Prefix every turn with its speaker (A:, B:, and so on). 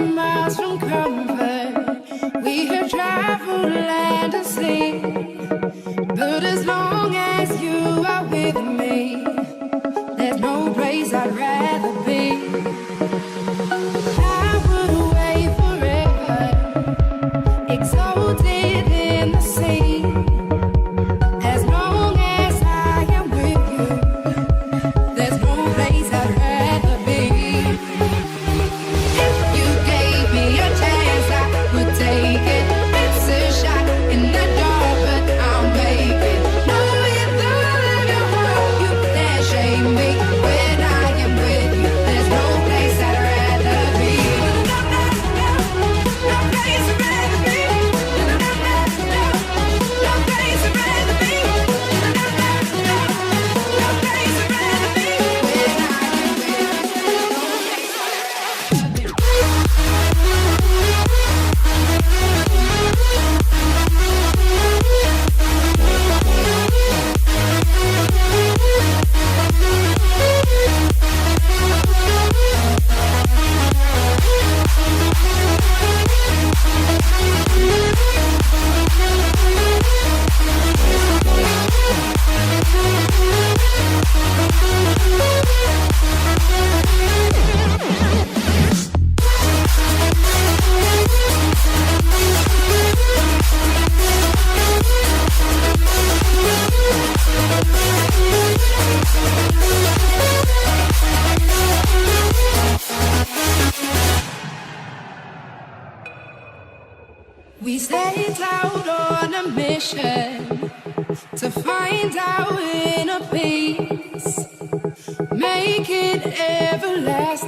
A: miles from comfort. We have traveled land and sea. But as long as you are with me, there's no place I'd rather be. I would wait forever, exalted in the sea. As long as I am with you, there's no place I'd rather be. If you gave me a chance, I would take it. It's a shot in the dark, but I'll make it. No, you thought of your heart, you can't shame me. When I am with you, there's no place I'd rather be. No place I'd rather be. No place I'd rather be. No place I'd rather be. When I am with you, no place I'd rather be. We set out on a mission to find our inner peace, make it everlasting.